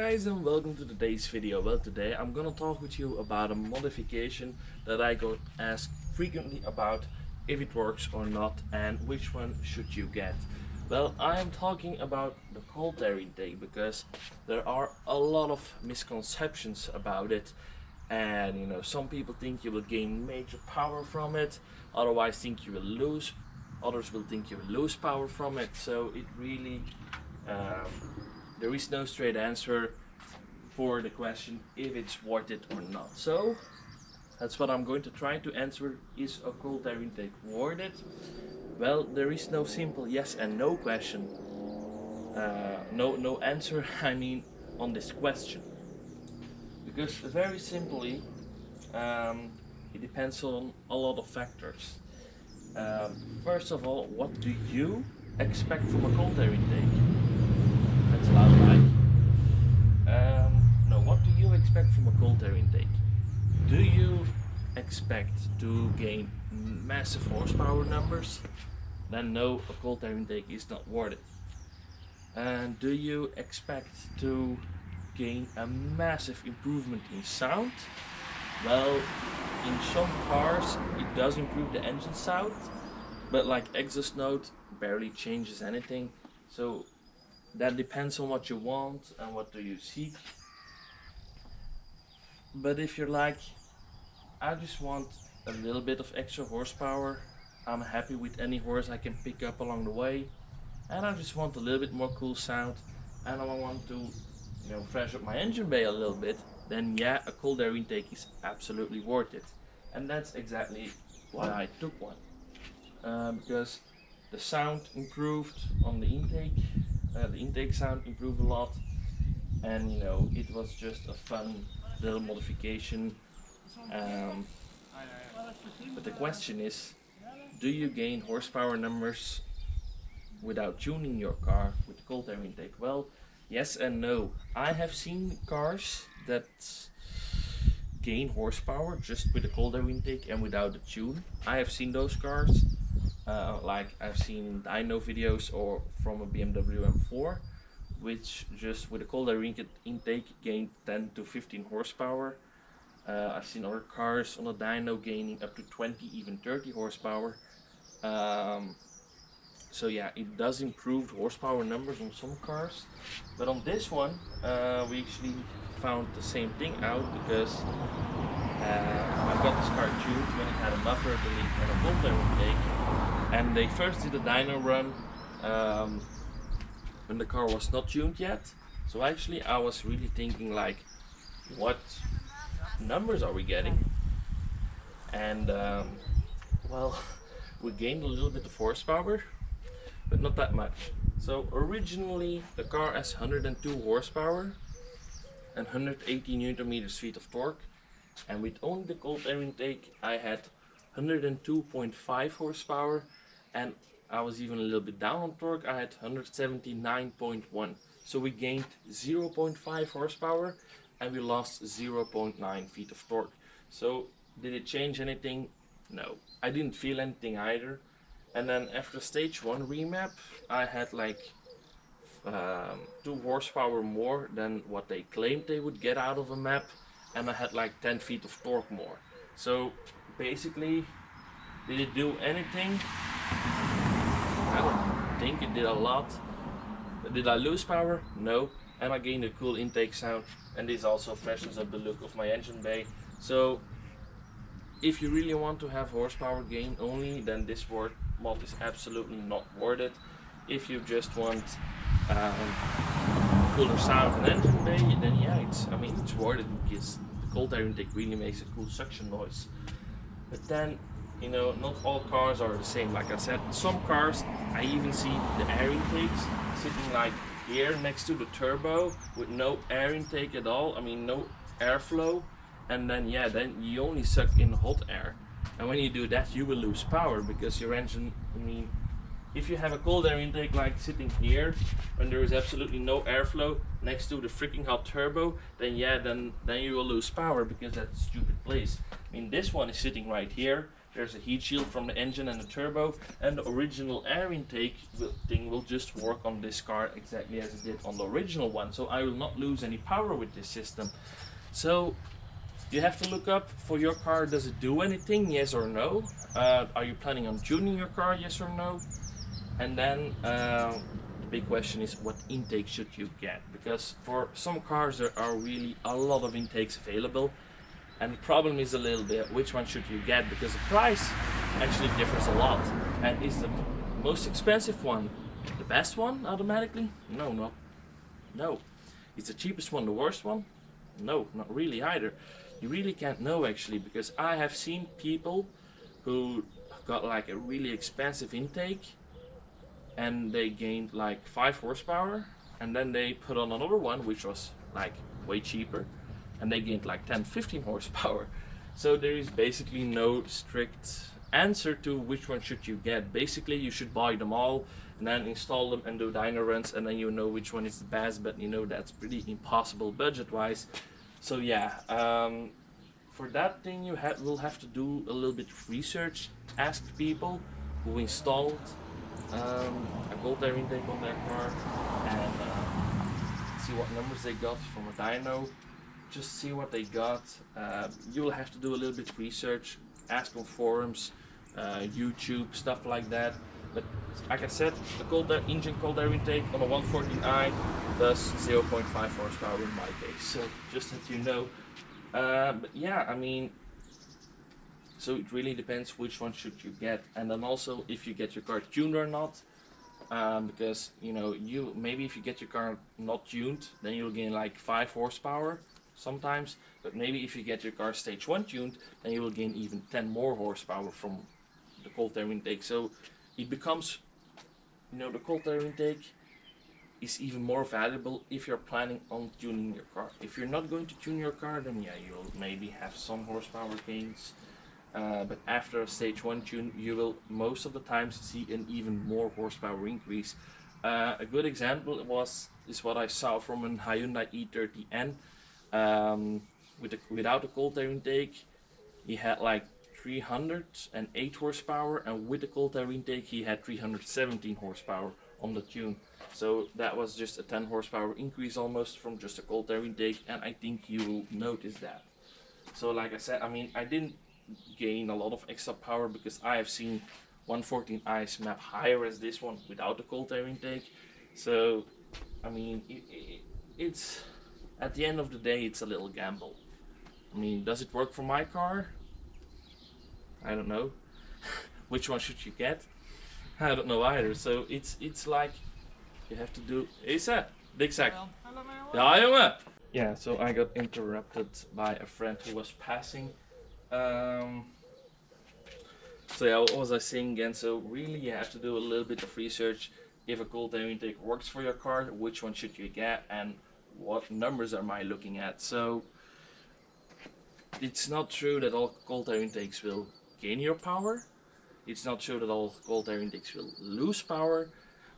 guys, and welcome to today's video. Well, today I'm gonna talk with you about a modification that I got asked frequently about, if it works or not and which one should you get. Well, I am talking about the cold air intake because there are a lot of misconceptions about it, and some people think you will gain major power from it, otherwise think you will lose, others will think you will lose power from it. So it really there is no straight answer for the question if it's worth it or not. So that's what I'm going to try to answer. Is a cold air intake worth it? Well, there is no simple yes and no question. No answer I mean on this question, because very simply it depends on a lot of factors. First of all, what do you expect from a cold air intake? That's loud, right? No, what do you expect from a cold air intake? Do you expect to gain massive horsepower numbers? Then no, a cold air intake is not worth it. And do you expect to gain a massive improvement in sound? Well, in some cars it does improve the engine sound, but like exhaust note barely changes anything. So that depends on what you want and what do you seek. But if you're like, I just want a little bit of extra horsepower, I'm happy with any horse I can pick up along the way, and I just want a little bit more cool sound, and I want to fresh up my engine bay a little bit, then yeah, a cold air intake is absolutely worth it. And that's exactly why I took one, because the sound improved on the intake sound improved a lot, and it was just a fun little modification. But the question is, do you gain horsepower numbers without tuning your car with the cold air intake? Well, yes and no. I have seen cars that gain horsepower just with the cold air intake and without the tune. I have seen those cars. Like I've seen dyno videos or from a BMW M4, which just with a cold air intake gained 10 to 15 horsepower. I've seen other cars on a dyno gaining up to 20, even 30 horsepower. So yeah, it does improve horsepower numbers on some cars, but on this one we actually found the same thing out, because I got this car tuned when it had a muffler delete and a cold air intake, and they first did a dyno run when the car was not tuned yet. So actually I was really thinking like, what numbers are we getting? And well, we gained a little bit of horsepower, but not that much. So originally the car has 102 horsepower and 180 Newton meters feet of torque, and with only the cold air intake I had 102.5 horsepower, and I was even a little bit down on torque. I had 179.1. So we gained 0.5 horsepower and we lost 0.9 feet of torque. So did it change anything? No, I didn't feel anything either. And then after stage 1 remap, I had like 2 horsepower more than what they claimed they would get out of a map, and I had like 10 feet of torque more. So basically, did it do anything? I don't think it did a lot. Did I lose power? No. And I gained a cool intake sound, and this also freshens up the look of my engine bay. So if you really want to have horsepower gain only, then this mod is absolutely not worth it. If you just want cooler sound and engine bay, then yeah, it's worth it, because the cold air intake really makes a cool suction noise. But then not all cars are the same. Like I said, some cars I even see the air intakes sitting like here next to the turbo with no air intake at all. No airflow, and then yeah, then you only suck in hot air, and when you do that you will lose power, because your engine, if you have a cold air intake like sitting here when there is absolutely no airflow next to the freaking hot turbo, then yeah, then you will lose power, because that's a stupid place. This one is sitting right here There's a heat shield from the engine and the turbo, and the original air intake thing will just work on this car exactly as it did on the original one. So I will not lose any power with this system. So you have to look up for your car, does it do anything, yes or no? Are you planning on tuning your car, yes or no? And then the big question is, what intake should you get? Because for some cars there are really a lot of intakes available, and the problem is a little bit which one should you get, because the price actually differs a lot. And is the most expensive one the best one automatically? No. Is the cheapest one the worst one? No, not really either. You really can't know actually, because I have seen people who got like a really expensive intake and they gained like 5 horsepower, and then they put on another one which was like way cheaper and they gained like 10-15 horsepower. So there is basically no strict answer to which one should you get. Basically you should buy them all and then install them and do dyno runs, and then you know which one is the best, but you know that's pretty impossible budget wise. So yeah, for that thing you will have to do a little bit of research, ask people who installed a cold air intake on their car, and see what numbers they got from a dyno. Just see what they got. You will have to do a little bit of research, ask on forums, YouTube, stuff like that. But like I said, the cold air intake on a 114i does 0.5 horsepower in my case, so just that you know. But yeah, I mean, so it really depends which one should you get, and then also if you get your car tuned or not, because you know, maybe if you get your car not tuned, then you'll gain like 5 horsepower sometimes, but maybe if you get your car stage 1 tuned, then you will gain even 10 more horsepower from the cold air intake. So it becomes, you know, the cold air intake is even more valuable if you're planning on tuning your car. If you're not going to tune your car, then yeah, you'll maybe have some horsepower gains, but after a stage 1 tune you will most of the times see an even more horsepower increase. A good example is what I saw from a Hyundai E30N. Without a cold air intake he had like 308 horsepower, and with the cold air intake he had 317 horsepower on the tune. So that was just a 10 horsepower increase almost from just a cold air intake, and I think you will notice that. So like I said, I mean, I didn't gain a lot of extra power because I have seen 114i's map higher as this one without the cold air intake. So I mean, it's at the end of the day it's a little gamble. I mean, does it work for my car? I don't know. Which one should you get? I don't know either. So it's like you have to do. Isa, Dikzak. Ja, jongen. Yeah, so I got interrupted by a friend who was passing. So yeah, what was I saying again? So really you have to do a little bit of research. If a cold air intake works for your car, which one should you get, and what numbers am I looking at? So it's not true that all cold air intakes will gain your power. It's not true that all cold air intakes will lose power,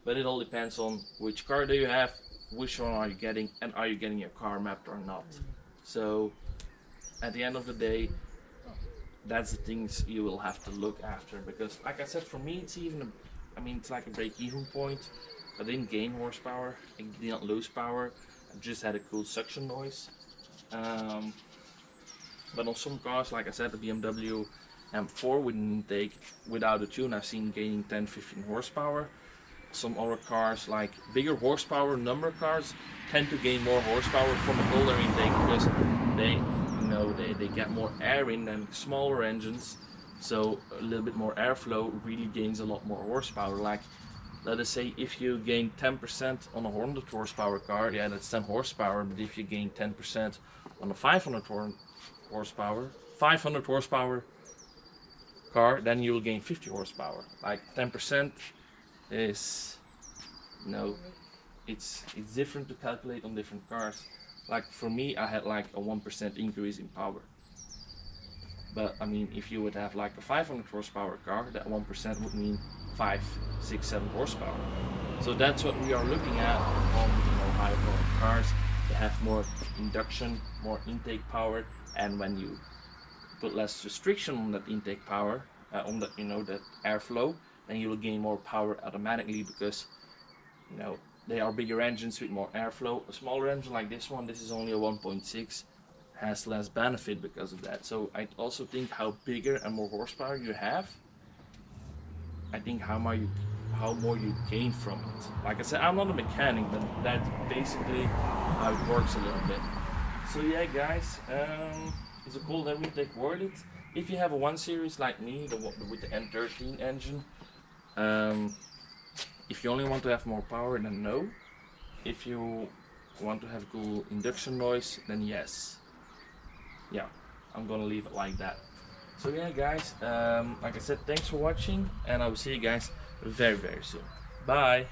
but it all depends on which car do you have, which one are you getting, and are you getting your car mapped or not. So at the end of the day, that's the things you will have to look after, because like I said, for me it's even it's like a break-even point. I didn't gain horsepower, I did not lose power, I just had a cool suction noise. But on some cars, like I said, the BMW M4 with an intake without a tune, I've seen gaining 10-15 horsepower. Some other cars, like bigger horsepower number cars, tend to gain more horsepower from a cold air intake because they get more air in than smaller engines. So a little bit more airflow really gains a lot more horsepower. Like, let us say if you gain 10% on a 100 horsepower car, yeah, that's 10 horsepower. But if you gain 10% on a 500 horsepower car, then you will gain 50 horsepower. Like 10% is, it's different to calculate on different cars. Like for me, I had like a 1% increase in power. But I mean, if you would have like a 500 horsepower car, that 1% would mean 5, 6, 7 horsepower. So that's what we are looking at on higher powered cars. They have more induction, more intake power, and when you put less restriction on that intake power, on the, you know, that airflow, then you will gain more power automatically, because you know they are bigger engines with more airflow. A smaller engine like this one, this is only a 1.6, has less benefit because of that. So I also think how bigger and more horsepower you have, I think how more you gain from it. Like I said, I'm not a mechanic, but that's basically how it works a little bit. So yeah, guys, is a cold air intake worth it? If you have a 1 series like me, with the N13 engine, if you only want to have more power, then no. If you want to have cool induction noise, then yes. Yeah, I'm gonna leave it like that. So yeah, guys, like I said, thanks for watching, and I will see you guys very, very soon. Bye.